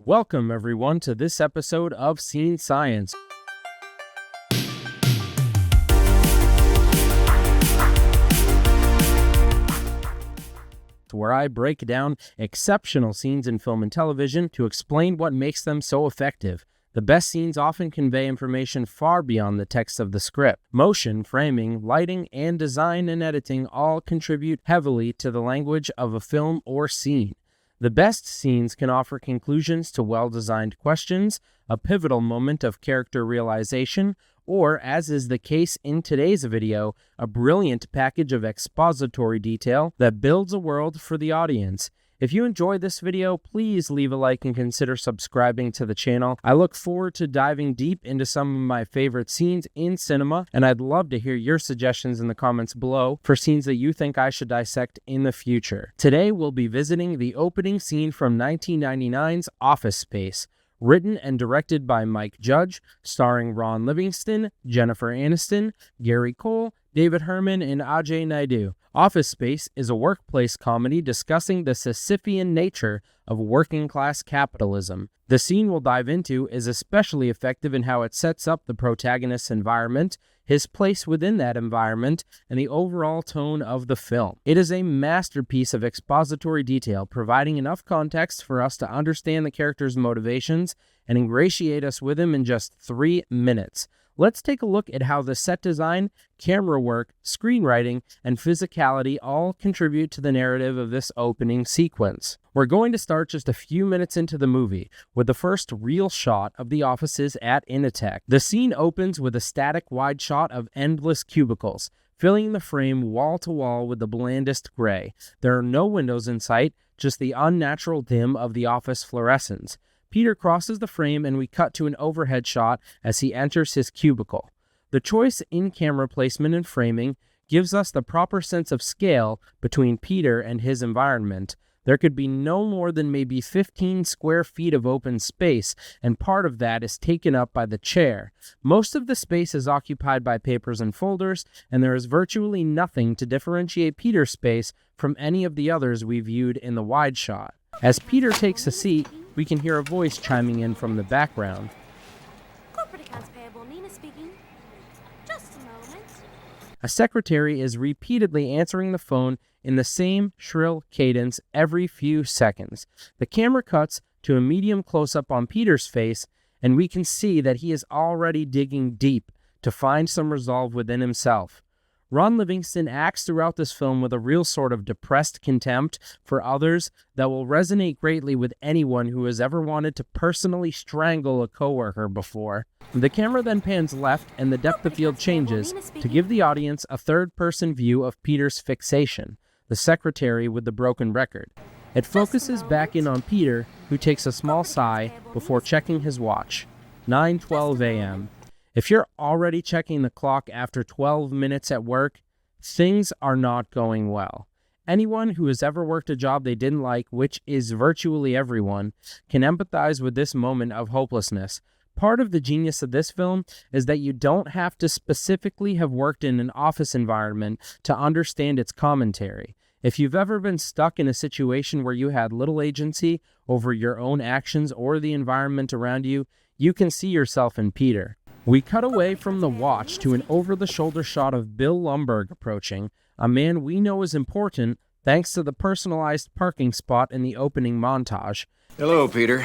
Welcome, everyone, to this episode of Scene Science, where I break down exceptional scenes in film and television to explain what makes them so effective. The best scenes often convey information far beyond the text of the script. Motion, framing, lighting, and design and editing all contribute heavily to the language of a film or scene. The best scenes can offer conclusions to well-designed questions, a pivotal moment of character realization, or, as is the case in today's video, a brilliant package of expository detail that builds a world for the audience. If you enjoyed this video, please leave a like and consider subscribing to the channel. I look forward to diving deep into some of my favorite scenes in cinema, and I'd love to hear your suggestions in the comments below for scenes that you think I should dissect in the future. Today, we'll be visiting the opening scene from 1999's Office Space, written and directed by Mike Judge, starring Ron Livingston, Jennifer Aniston, Gary Cole, David Herman, and Ajay Naidu. Office Space is a workplace comedy discussing the Sisyphean nature of working-class capitalism. The scene we'll dive into is especially effective in how it sets up the protagonist's environment, his place within that environment, and the overall tone of the film. It is a masterpiece of expository detail, providing enough context for us to understand the character's motivations and ingratiate us with him in just 3 minutes. Let's take a look at how the set design, camera work, screenwriting, and physicality all contribute to the narrative of this opening sequence. We're going to start just a few minutes into the movie with the first real shot of the offices at Initech. The scene opens with a static wide shot of endless cubicles, filling the frame wall to wall with the blandest gray. There are no windows in sight, just the unnatural dim of the office fluorescence. Peter crosses the frame and we cut to an overhead shot as he enters his cubicle. The choice in camera placement and framing gives us the proper sense of scale between Peter and his environment. There could be no more than maybe 15 square feet of open space, and part of that is taken up by the chair. Most of the space is occupied by papers and folders, and there is virtually nothing to differentiate Peter's space from any of the others we viewed in the wide shot. As Peter takes a seat, we can hear a voice chiming in from the background. Corporate accounts payable, Nina speaking. Just a moment. A secretary is repeatedly answering the phone in the same shrill cadence every few seconds. The camera cuts to a medium close-up on Peter's face, and we can see that he is already digging deep to find some resolve within himself. Ron Livingston acts throughout this film with a real sort of depressed contempt for others that will resonate greatly with anyone who has ever wanted to personally strangle a coworker before. The camera then pans left and the depth of field changes to give the audience a third-person view of Peter's fixation, the secretary with the broken record. It focuses back in on Peter, who takes a small sigh before checking his watch. 9:12 a.m. If you're already checking the clock after 12 minutes at work, things are not going well. Anyone who has ever worked a job they didn't like, which is virtually everyone, can empathize with this moment of hopelessness. Part of the genius of this film is that you don't have to specifically have worked in an office environment to understand its commentary. If you've ever been stuck in a situation where you had little agency over your own actions or the environment around you, you can see yourself in Peter. We cut away from the watch to an over-the-shoulder shot of Bill Lumbergh approaching, a man we know is important thanks to the personalized parking spot in the opening montage. Hello, Peter.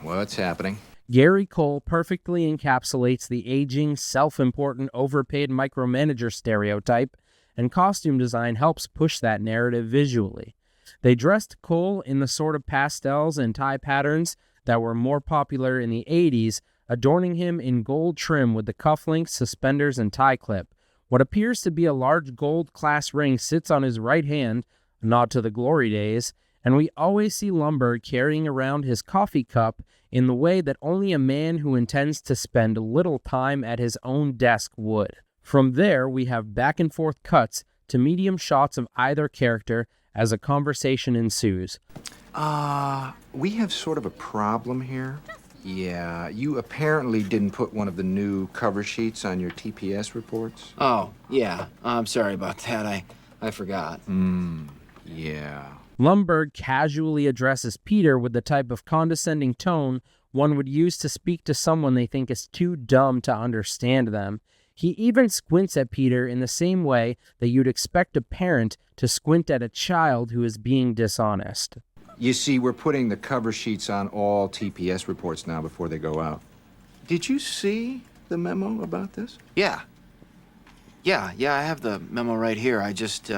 What's happening? Gary Cole perfectly encapsulates the aging, self-important, overpaid micromanager stereotype, and costume design helps push that narrative visually. They dressed Cole in the sort of pastels and tie patterns that were more popular in the 80s, adorning him in gold trim with the cufflinks, suspenders, and tie clip. What appears to be a large gold class ring sits on his right hand, a nod to the glory days, and we always see Lumbergh carrying around his coffee cup in the way that only a man who intends to spend little time at his own desk would. From there, we have back and forth cuts to medium shots of either character as a conversation ensues. We have sort of a problem here. Yeah, you apparently didn't put one of the new cover sheets on your TPS reports. Oh, yeah. I'm sorry about that. I forgot. Yeah. Lumbergh casually addresses Peter with the type of condescending tone one would use to speak to someone they think is too dumb to understand them. He even squints at Peter in the same way that you'd expect a parent to squint at a child who is being dishonest. You see, we're putting the cover sheets on all TPS reports now before they go out. Did you see the memo about this? Yeah, I have the memo right here. I just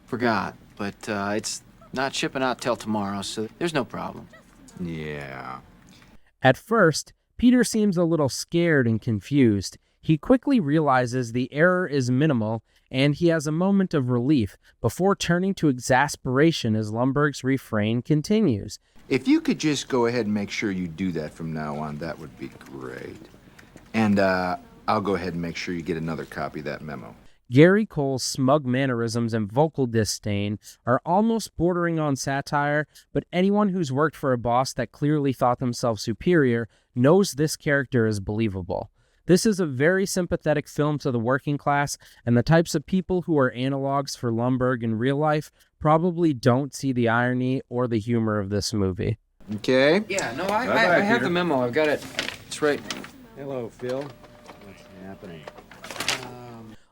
forgot. But it's not shipping out till tomorrow, so there's no problem. Yeah. At first, Peter seems a little scared and confused. He quickly realizes the error is minimal, and he has a moment of relief before turning to exasperation as Lumbergh's refrain continues. If you could just go ahead and make sure you do that from now on, that would be great. And I'll go ahead and make sure you get another copy of that memo. Gary Cole's smug mannerisms and vocal disdain are almost bordering on satire, but anyone who's worked for a boss that clearly thought themselves superior knows this character is believable. This is a very sympathetic film to the working class, and the types of people who are analogs for Lumbergh in real life probably don't see the irony or the humor of this movie. Okay? Yeah, no, I have the memo. I've got it. It's right. Hello, Phil. What's happening?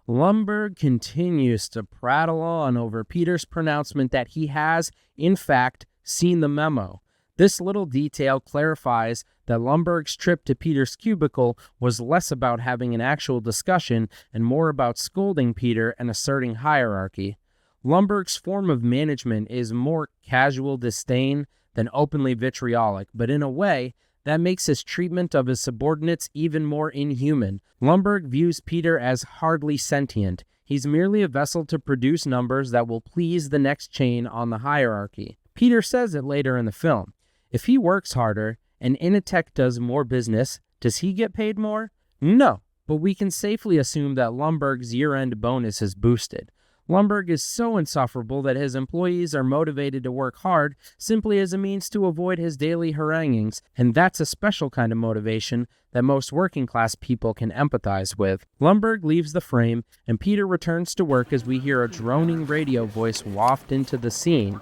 Lumbergh continues to prattle on over Peter's pronouncement that he has, in fact, seen the memo. This little detail clarifies that Lumbergh's trip to Peter's cubicle was less about having an actual discussion and more about scolding Peter and asserting hierarchy. Lumbergh's form of management is more casual disdain than openly vitriolic, but in a way, that makes his treatment of his subordinates even more inhuman. Lumbergh views Peter as hardly sentient. He's merely a vessel to produce numbers that will please the next chain on the hierarchy. Peter says it later in the film. If he works harder and Initech does more business, does he get paid more? No, but we can safely assume that Lumbergh's year-end bonus is boosted. Lumbergh is so insufferable that his employees are motivated to work hard simply as a means to avoid his daily haranguings, and that's a special kind of motivation that most working-class people can empathize with. Lumbergh leaves the frame, and Peter returns to work as we hear a droning radio voice waft into the scene.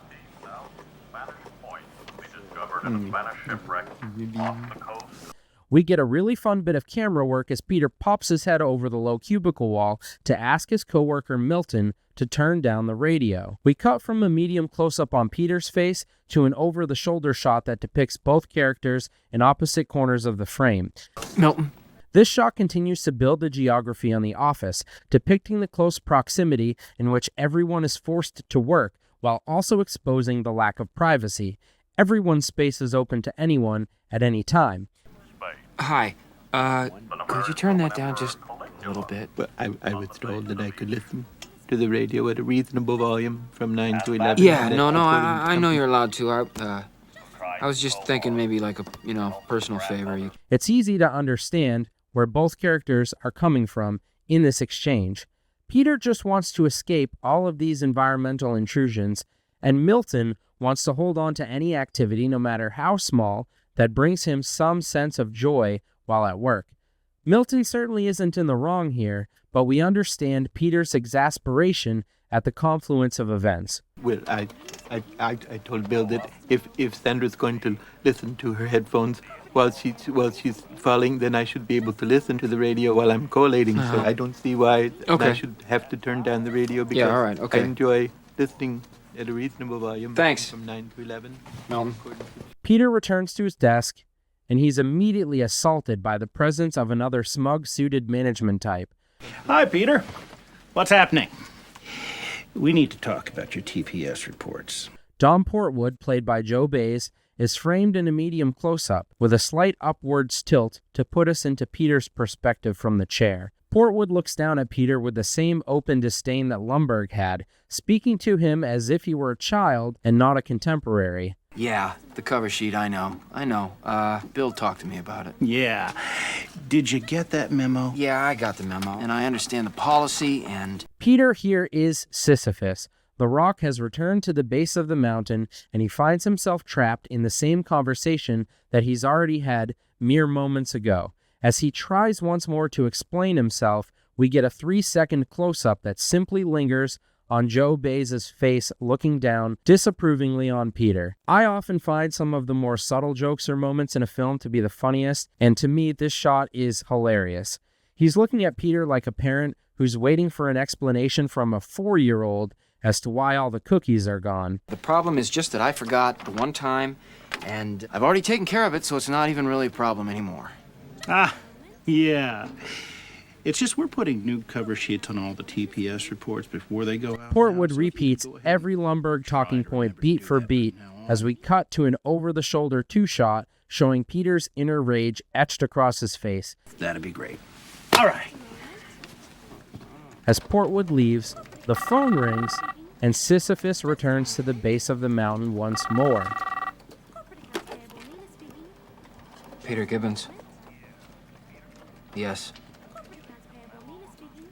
We get a really fun bit of camera work as Peter pops his head over the low cubicle wall to ask his coworker Milton to turn down the radio. We cut from a medium close-up on Peter's face to an over-the-shoulder shot that depicts both characters in opposite corners of the frame. Milton. This shot continues to build the geography on the office, depicting the close proximity in which everyone is forced to work, while also exposing the lack of privacy. Everyone's space is open to anyone at any time. Hi. Could you turn that down just a little bit? Well, I was told that I could listen to the radio at a reasonable volume from 9 to 11. Yeah, no, I know you're allowed to. I was just thinking maybe like a, personal favor. It's easy to understand where both characters are coming from in this exchange. Peter just wants to escape all of these environmental intrusions, and Milton wants to hold on to any activity, no matter how small, that brings him some sense of joy while at work. Milton certainly isn't in the wrong here, but we understand Peter's exasperation at the confluence of events. Well, I told Bill that if Sandra's going to listen to her headphones while she's falling, then I should be able to listen to the radio while I'm collating. So I don't see why I should have to turn down the radio because all right, okay. I enjoy listening at a reasonable volume. Thanks. From 9 to 11. Milton. Peter returns to his desk, and he's immediately assaulted by the presence of another smug-suited management type. Hi, Peter. What's happening? We need to talk about your TPS reports. Dom Portwood, played by Joe Bays, is framed in a medium close-up, with a slight upwards tilt to put us into Peter's perspective from the chair. Portwood looks down at Peter with the same open disdain that Lumbergh had, speaking to him as if he were a child and not a contemporary. Yeah, the cover sheet, I know. Bill talked to me about it. Yeah. Did you get that memo? Yeah, I got the memo, and I understand the policy, and... Peter here is Sisyphus. The Rock has returned to the base of the mountain, and he finds himself trapped in the same conversation that he's already had mere moments ago. As he tries once more to explain himself, we get a 3-second close-up that simply lingers on Joe Baez's face looking down disapprovingly on Peter. I often find some of the more subtle jokes or moments in a film to be the funniest, and to me this shot is hilarious. He's looking at Peter like a parent who's waiting for an explanation from a 4-year-old as to why all the cookies are gone. The problem is just that I forgot the one time, and I've already taken care of it, so it's not even really a problem anymore. Ah, yeah. It's just we're putting new cover sheets on all the TPS reports before they go out. Portwood now, so if you repeats go ahead every and Lumbergh try talking to point remember to beat do for that beat from now as on. we cut to an over-the-shoulder two-shot showing Peter's inner rage etched across his face. That'd be great. All right. As Portwood leaves, the phone rings, and Sisyphus returns to the base of the mountain once more. Corporate accounts payable, Nina speaking. Peter Gibbons. Yes, Corporate accounts payable, Nina speaking.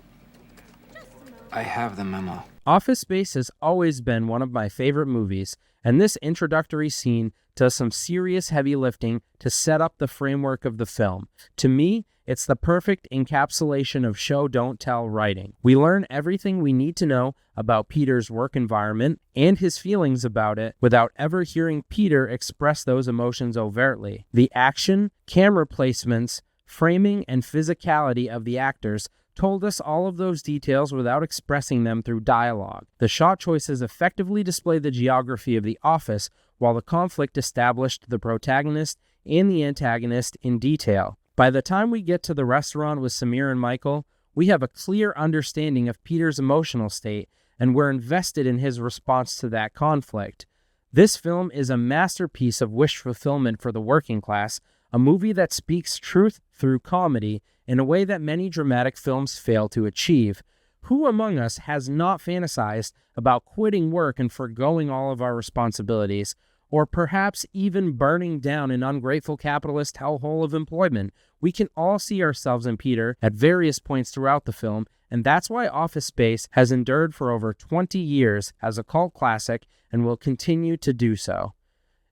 Just a moment. I have the memo. Office Space has always been one of my favorite movies, and this introductory scene does some serious heavy lifting to set up the framework of the film. To me, it's the perfect encapsulation of show don't tell writing. We learn everything we need to know about Peter's work environment and his feelings about it without ever hearing Peter express those emotions overtly. The action, camera placements, framing, and physicality of the actors told us all of those details without expressing them through dialogue. The shot choices effectively display the geography of the office, while the conflict established the protagonist and the antagonist in detail. By the time we get to the restaurant with Samir and Michael, we have a clear understanding of Peter's emotional state, and we're invested in his response to that conflict. This film is a masterpiece of wish fulfillment for the working class, a movie that speaks truth through comedy in a way that many dramatic films fail to achieve. Who among us has not fantasized about quitting work and forgoing all of our responsibilities, or perhaps even burning down an ungrateful capitalist hellhole of employment? We can all see ourselves in Peter at various points throughout the film, and that's why Office Space has endured for over 20 years as a cult classic and will continue to do so.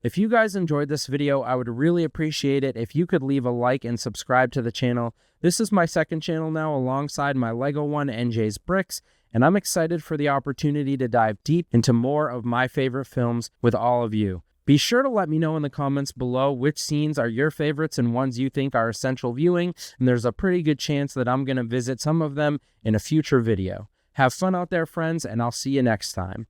If you guys enjoyed this video, I would really appreciate it if you could leave a like and subscribe to the channel. This is my second channel now alongside my Lego one, NJ's Bricks, and I'm excited for the opportunity to dive deep into more of my favorite films with all of you. Be sure to let me know in the comments below which scenes are your favorites and ones you think are essential viewing, and there's a pretty good chance that I'm going to visit some of them in a future video. Have fun out there, friends, and I'll see you next time.